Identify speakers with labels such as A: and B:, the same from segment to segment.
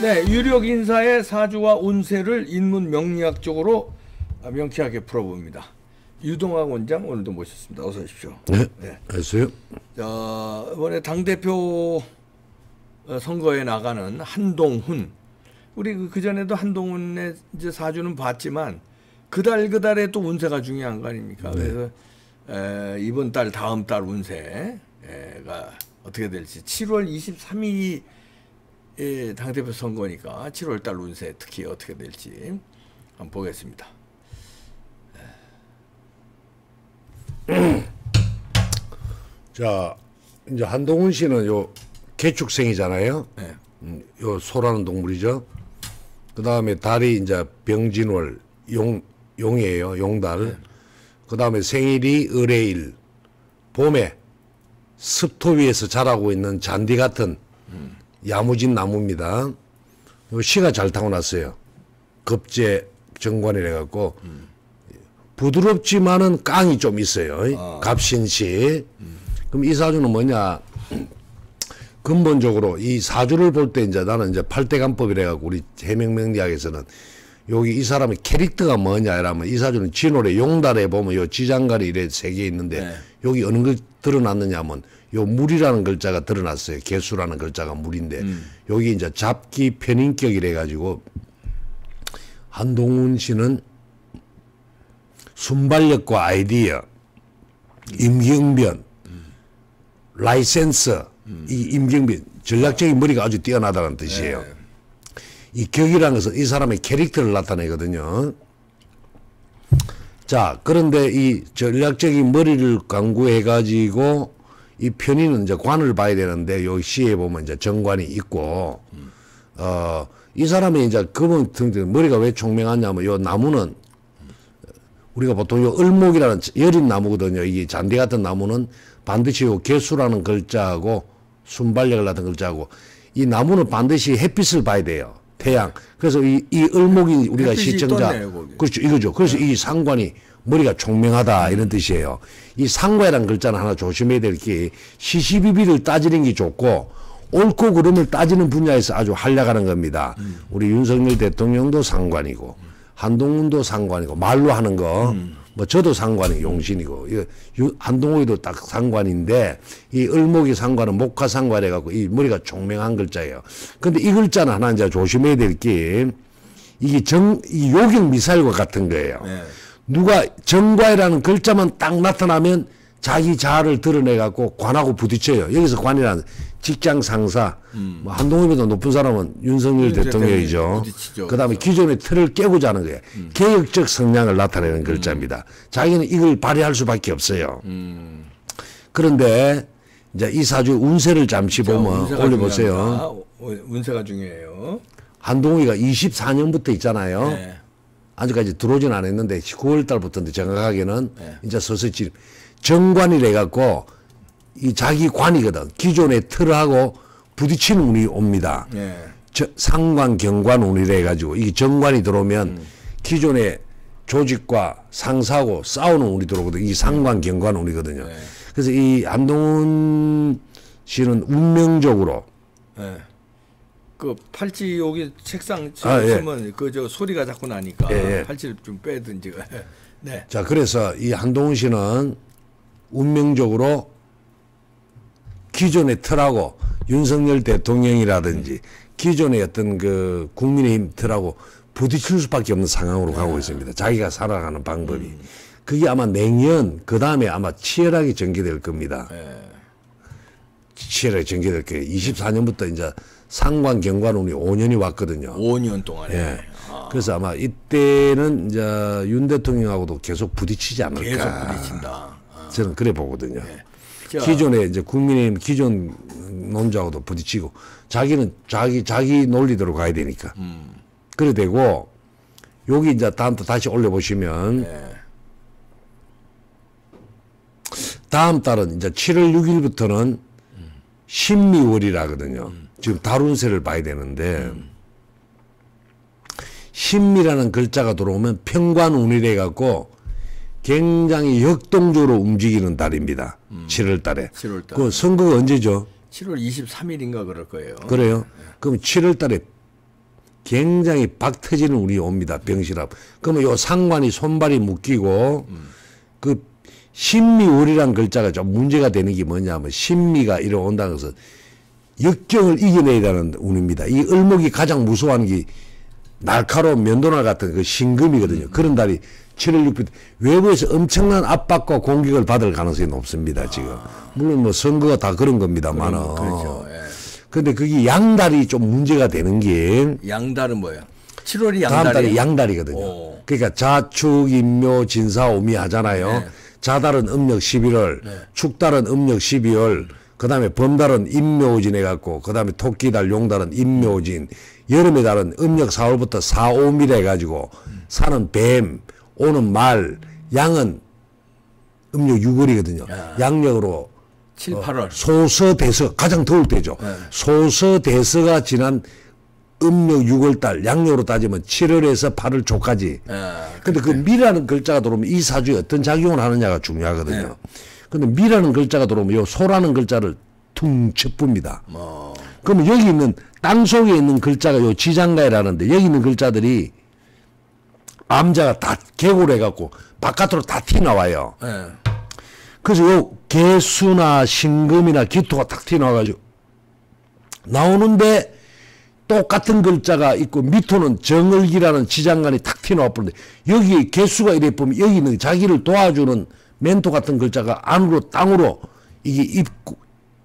A: 네, 유력 인사의 사주와 운세를 인문 명리학적으로 명쾌하게 풀어봅니다. 유동학 원장 오늘도 모셨습니다. 어서 오십시오.
B: 네, 안녕하세요.
A: 이번에 당대표 선거에 나가는 한동훈, 우리 그 전에도 한동훈의 이제 사주는 봤지만 그달에 또 운세가 중요한 거 아닙니까?
B: 네.
A: 그래서 이번 달 다음 달 운세가 어떻게 될지 7월 23일이 당대표 선거니까 7월 달 운세 특히 어떻게 될지 한번 보겠습니다.
B: 자, 이제 한동훈 씨는 요 개축생이잖아요.
A: 네.
B: 요 소라는 동물이죠. 그 다음에 달이 이제 병진월 용이에요. 용달.
A: 네.
B: 그 다음에 생일이 을해일. 봄에 습토 위에서 자라고 있는 잔디 같은 야무진 나무입니다. 요 씨가 잘 타고났어요. 급제 정관이래 갖고 부드럽지만은 깡이 좀 있어요. 갑신씨. 그럼 이 사주는 뭐냐? 근본적으로 이 사주를 볼 때 이제 나는 이제 팔대간법이래 갖고 우리 해명명리학에서는 여기 이 사람의 캐릭터가 뭐냐 이러면 이 사주는 진월에 용달에 보면 요 지장간이 이래 세 개 있는데
A: 네.
B: 여기 어느 걸 드러났느냐 하면 요 물이라는 글자가 드러났어요. 개수라는 글자가 물인데 여기 이제 잡기 편인격이래 가지고 한동훈 씨는 순발력과 아이디어, 임경변, 라이센스, 이 임경변, 전략적인 머리가 아주 뛰어나다는 뜻이에요.
A: 네.
B: 이 격이라는 것은 이 사람의 캐릭터를 나타내거든요. 자, 그런데 이 전략적인 머리를 강구해가지고 이 편의는 이제 관을 봐야 되는데 여기 시에 보면 이제 정관이 있고, 이 사람이 이제 그분 등등 머리가 왜 총명하냐면 요 나무는 우리가 보통 요 을목이라는 여린 나무거든요. 이 잔디 같은 나무는 반드시 요 개수라는 글자하고 순발력을 나타낸 글자하고 이 나무는 반드시 햇빛을 봐야 돼요. 태양. 그래서 이 을목이 우리가 시청자.
A: 떴네요,
B: 그렇죠. 이거죠. 그래서 이 상관이 머리가 총명하다 이런 뜻이에요. 이 상관이라는 글자는 하나 조심해야 될 게 시시비비를 따지는 게 좋고 옳고 그름을 따지는 분야에서 아주 활약하는 겁니다. 우리 윤석열 대통령도 상관이고 한동훈도 상관이고 말로 하는 거 뭐 저도 상관이 용신이고 한동훈이도 딱 상관인데 이 을목이 상관은 목화 상관해 갖고 이 머리가 총명한 글자예요. 근데 이 글자는 하나 이제 조심해야 될 게 이게 이 요격 미사일과 같은 거예요.
A: 네.
B: 누가 정과이라는 글자만 딱 나타나면 자기 자아를 드러내 갖고 관하고 부딪혀요. 여기서 관이라는 직장 상사, 뭐 한동훈보다 높은 사람은 윤석열 대통령이죠. 그 다음에 기존의 틀을 깨고자 하는 거예요. 개혁적 성향을 나타내는 글자입니다. 자기는 이걸 발휘할 수밖에 없어요. 그런데 이제 이 사주 운세를 잠시 보면 올려보세요.
A: 운세가 중요해요.
B: 한동훈이가 24년부터 있잖아요.
A: 네.
B: 아직까지 들어오진 않았는데 9월 달부터인데 정확하게는 이제 서서히 정관이래 갖고 이 자기 관이거든. 기존의 틀하고 부딪히는 운이 옵니다.
A: 네.
B: 상관, 경관 운이래 가지고 이 정관이 들어오면 기존의 조직과 상사하고 싸우는 운이 들어오거든. 이 상관, 경관 운이거든요.
A: 네.
B: 그래서 이 한동훈 씨는 운명적으로
A: 그 팔찌 여기 책상 치면 그 저 소리가 자꾸 나니까 팔찌를 좀 빼든지. 네.
B: 자, 그래서 이 한동훈 씨는 운명적으로 기존의 틀하고 윤석열 대통령이라든지 기존의 어떤 그 국민의힘 틀하고 부딪힐 수밖에 없는 상황으로 가고 있습니다. 자기가 살아가는 방법이. 그게 아마 내년 그 다음에 아마 치열하게 전개될 겁니다. 치열하게 전개될 거예요. 24년부터 이제 상관, 경관 운이 5년이 왔거든요.
A: 5년 동안에.
B: 예. 그래서 아마 이때는 이제 윤 대통령하고도 계속 부딪히지 않을까.
A: 계속 부딪힌다.
B: 저는 그래 보거든요.
A: 네.
B: 기존에 이제 국민의힘 기존 논자하고도 부딪히고 자기는 자기 논리대로 가야 되니까. 그래 되고 여기 이제 다음부터 다시 올려보시면 다음 달은 이제 7월 6일부터는 신미월이라거든요. 지금 달운세를 봐야 되는데 신미라는 글자가 들어오면 평관운이래 갖고 굉장히 역동적으로 움직이는 달입니다. 7월 달에.
A: 7월 달.
B: 그 선거가 언제죠?
A: 7월 23일인가 그럴 거예요.
B: 그래요? 그럼 7월 달에 굉장히 박 터지는 운이 옵니다. 병신합. 그러면 요 상관이 손발이 묶이고 그 신미월이란 글자가 좀 문제가 되는 게 뭐냐면 신미가 이래 온다는 것은 역경을 이겨내라는 운입니다. 이 을목이 가장 무서워하는 게 날카로운 면도날 같은 그 신금이거든요. 그런 달이 7월 6일 외부에서 엄청난 압박과 공격을 받을 가능성이 높습니다. 지금 물론 뭐 선거가 다 그런 겁니다만은.
A: 그렇죠. 예.
B: 근데 그게 양달이 좀 문제가 되는 게
A: 양달은 뭐야? 7월이
B: 다음 달이
A: 양달이
B: 양달이거든요.
A: 오.
B: 그러니까 자축, 인묘, 진사, 오미 하잖아요.
A: 네.
B: 자달은 음력 11월,
A: 네.
B: 축달은 음력 12월, 그 다음에 범달은 인묘진 해갖고, 그 다음에 토끼달, 용달은 인묘진, 여름의 달은 음력 4월부터 4, 5밀 해가지고, 사는 뱀, 오는 말, 양은 음력 6월이거든요. 양력으로
A: 7, 8월.
B: 소서대서 가장 더울 때죠.
A: 네.
B: 소서대서가 지난 음력 6월달 양력으로 따지면 7월에서 8월 초까지. 근데 그 미라는 글자가 들어오면 이 사주에 어떤 작용을 하느냐가 중요하거든요.
A: 네.
B: 근데 미라는 글자가 들어오면 요 소라는 글자를 퉁쳐 뿝니다. 그러면 여기 있는 땅 속에 있는 글자가 요 지장가이라는데 여기 있는 글자들이 암자가 다 개고를 해갖고 바깥으로 다 튀나와요.
A: 네.
B: 그래서 요 개수나 신금이나 기토가 탁 튀나와가지고 나오는데 똑같은 글자가 있고 밑으로는 정을기라는 지장간이 탁 튀나와 버는데 여기 개수가 이래 보면 여기는 자기를 도와주는 멘토 같은 글자가 안으로 땅으로 이게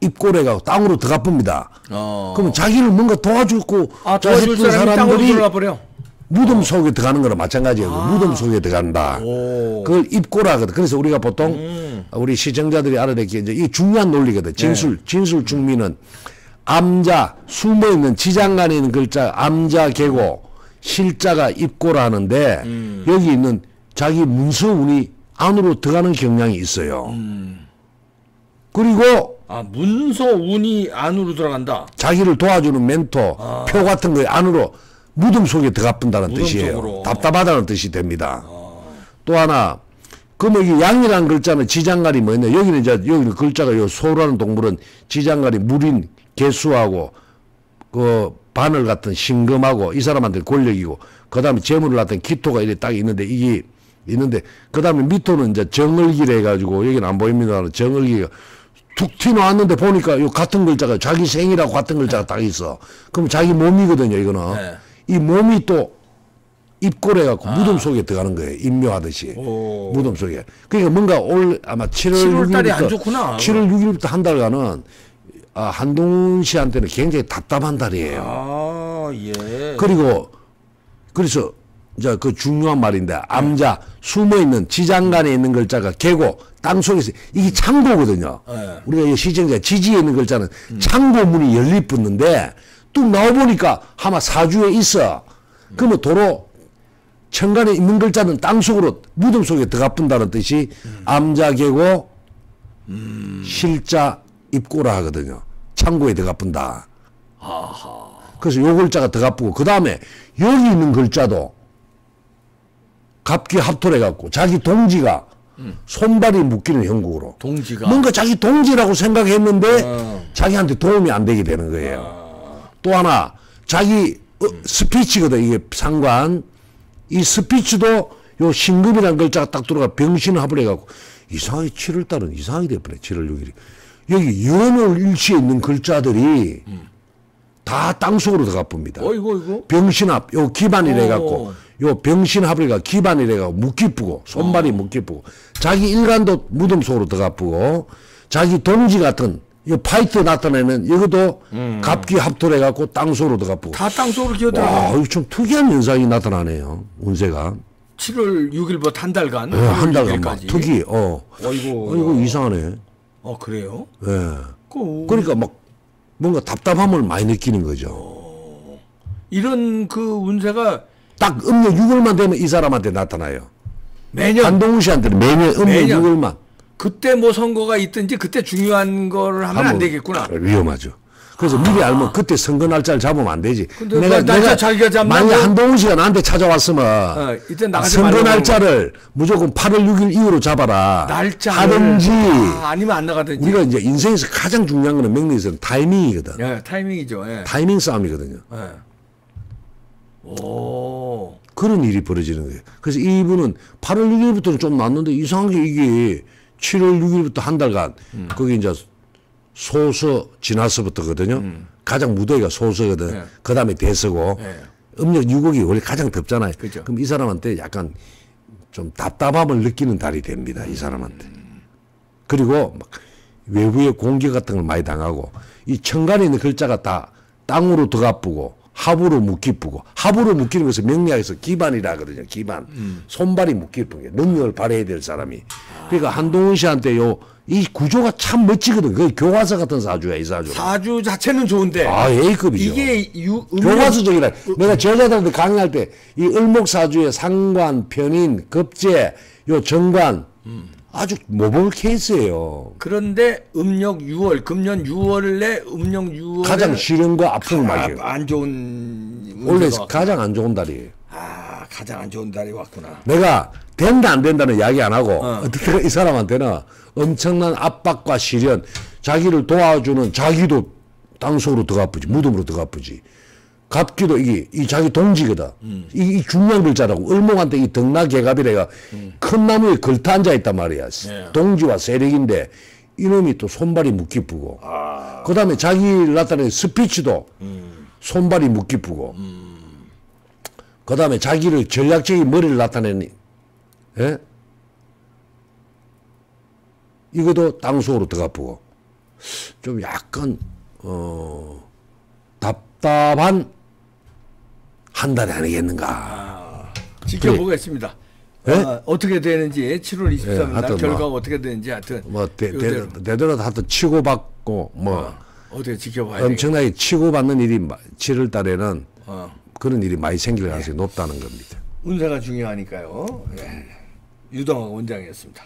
B: 입꼬래가 땅으로 들어가 봅니다. 그러면 자기를 뭔가 도와주고
A: 도와줄 사람이 땅으로 들어가 버려.
B: 무덤 속에 들어가는 거랑 마찬가지예요. 무덤 속에 들어간다. 그걸 입고라거든. 그래서 우리가 보통 우리 시청자들이 알아듣기에 이제 이 중요한 논리거든. 진술 중미는 암자 숨어 있는 지장간에 있는 글자 암자 개고 실자가 입고라 하는데 여기 있는 자기 문서운이 안으로 들어가는 경향이 있어요. 그리고
A: 문서운이 안으로 들어간다.
B: 자기를 도와주는 멘토 표 같은 거에 안으로 무덤 속에 들어가본다는
A: 무덤
B: 뜻이에요.
A: 속으로.
B: 답답하다는 뜻이 됩니다. 또 하나, 그러면 이 양이라는 글자는 지장간이 뭐냐? 여기는 이제 여기는 글자가 요 소라는 동물은 지장간이 물인 개수하고 그 바늘 같은 신금하고 이 사람한테 권력이고 그 다음에 재물을 낳던 기토가 이래 딱 있는데 이게 있는데 그 다음에 밑으로는 이제 정을기래 해가지고 여기는 안 보입니다만 정을기가 툭 튀어나왔는데 보니까 요 같은 글자가 자기 생이라고 같은 글자가 딱 있어. 그럼 자기 몸이거든요, 이거는.
A: 네.
B: 이 몸이 또 입고래갖고 무덤 속에 들어가는 거예요. 인묘하듯이. 무덤 속에. 그러니까 뭔가 아마 7월
A: 7월 달이
B: 6일부터
A: 안 좋구나.
B: 7월 6일부터 한 달간은 한동훈 씨한테는 굉장히 답답한 달이에요.
A: 예.
B: 그리고 그래서 이제 그 중요한 말인데 암자 숨어있는 지장간에 있는 글자가 개고 땅속에서 이게 창고거든요. 우리가 이 시청자 지지에 있는 글자는 창고문이 열리 붙는데 뚝 나와보니까 아마 사주에 있어. 그러면 도로 천간에 있는 글자는 땅속으로 무덤 속에 들어가 본다는 뜻이 암자 개고 실자 입고라 하거든요. 창고에 들어가 본다. 그래서 요 글자가 들어가 보고 그 다음에 여기 있는 글자도 갑기 합토래 갖고 자기 동지가 손발이 묶이는 형국으로
A: 동지가
B: 뭔가 자기 동지라고 생각했는데 자기한테 도움이 안 되게 되는 거예요. 또 하나 자기 스피치거든. 이게 상관 이 스피치도 요 신금이라는 글자가 딱 들어가 병신을 합을 해갖고 이상하게 7월달은 이상하게 돼버려. 7월 6일이 여기 연월 일치에 있는 글자들이 다 땅속으로 들어가 봅니다.
A: 이거
B: 병신합 요 기반이래 갖고 요 병신합이가 기반이래 갖고 묶이쁘고 손발이 묶이쁘고 자기 일간도 무덤 속으로 들어가 쁘고 자기 동지 같은 이 파이트 나타내는 이것도 갑기 합토래 갖고 땅속으로 들어가 쁘고
A: 다 땅속으로 기어들어.
B: 와, 이거 좀 특이한 현상이 나타나네요. 운세가
A: 7월 6일부터 한 달간.
B: 네, 한 달간 막
A: 6일까지.
B: 특이
A: 이거
B: 이상하네.
A: 그래요?
B: 예. 그러니까 막 뭔가 답답함을 많이 느끼는 거죠.
A: 이런 그 운세가
B: 딱 음력 6월만 되면 이 사람한테 나타나요.
A: 매년
B: 한동훈 씨한테는 매년 음력
A: 매년.
B: 6월만.
A: 그때 뭐 선거가 있든지 그때 중요한 걸 하면 안 되겠구나.
B: 위험하죠. 그래서 미리 알면 그때 선거 날짜를 잡으면 안 되지.
A: 근데 날짜 자기가 잡는
B: 만약 한동훈 씨가 나한테 찾아왔으면
A: 이때 나가지
B: 선거
A: 말라고
B: 날짜를 무조건 8월 6일 이후로 잡아라.
A: 날짜를
B: 하든지
A: 아니면 안 나가든지.
B: 우리가 이제 인생에서 가장 중요한 거는 명리에서는 타이밍이거든.
A: 타이밍이죠.
B: 타이밍 싸움이거든요.
A: 오.
B: 그런 일이 벌어지는 거예요. 그래서 이분은 8월 6일부터는 좀 낫는데 이상하게 이게 7월 6일부터 한 달간 거기 이제 소서 지나서부터거든요. 가장 무더위가 소서거든.
A: 네.
B: 그 다음에 대서고
A: 네.
B: 음력 6월이 원래 가장 덥잖아요.
A: 그죠.
B: 그럼 이 사람한테 약간 좀 답답함을 느끼는 달이 됩니다. 이 사람한테. 그리고 막 외부의 공격 같은 걸 많이 당하고 이 천간에 있는 글자가 다 땅으로 더 아프고 합으로 묵기쁘고 합으로 묵기는 것은 명리학에서 기반이라 하거든요. 기반. 손발이 묵기쁜 게 능력을 발휘해야 될 사람이. 그러니까 한동훈 씨한테 이 구조가 참 멋지거든. 그 교과서 같은 사주야, 이 사주.
A: 사주 자체는 좋은데
B: 아, A급이죠.
A: 이게
B: 교과서적이라. 내가 제자들한테 강의할 때 이 을목사주의 상관, 편인, 급제, 요 정관 아주 모범 케이스예요.
A: 그런데 음력 6월, 금년 6월에 음력 6월
B: 가장 시련과 아픔을 맞아요.
A: 안 좋은
B: 원래
A: 문제가
B: 가장 안 좋은 달이에요.
A: 아, 가장 안 좋은 달이 왔구나.
B: 내가 된다 안 된다는 이야기 안 하고 어떻게 이 사람한테는 엄청난 압박과 시련, 자기를 도와주는 자기도 땅속으로 더 아프지, 무덤으로 더 아프지. 갑기도 이 자기 동지거든. 이 중요한 글자라고. 을목한테 이 등나개갑이래가 큰 나무에 걸터 앉아 있단 말이야.
A: 네.
B: 동지와 세력인데 이놈이 또 손발이 묵기쁘고. 그 다음에 자기를 나타내는 스피치도 손발이 묵기쁘고. 그 다음에 자기를 전략적인 머리를 나타내는, 예? 이것도 땅속으로 더 아프고. 좀 약간, 답답한 한 달이 아니겠는가.
A: 지켜보겠습니다.
B: 네?
A: 어떻게 되는지 7월 23일 날
B: 하여튼
A: 결과가 어떻게 되는지 하여튼
B: 되더라도 하여튼 치고받고
A: 어떻게 지켜봐야 되겠다.
B: 엄청나게 치고받는 일이 7월 달에는 그런 일이 많이 생길 가능성이 높다는 겁니다.
A: 운세가 중요하니까요. 네. 유동학 원장이었습니다.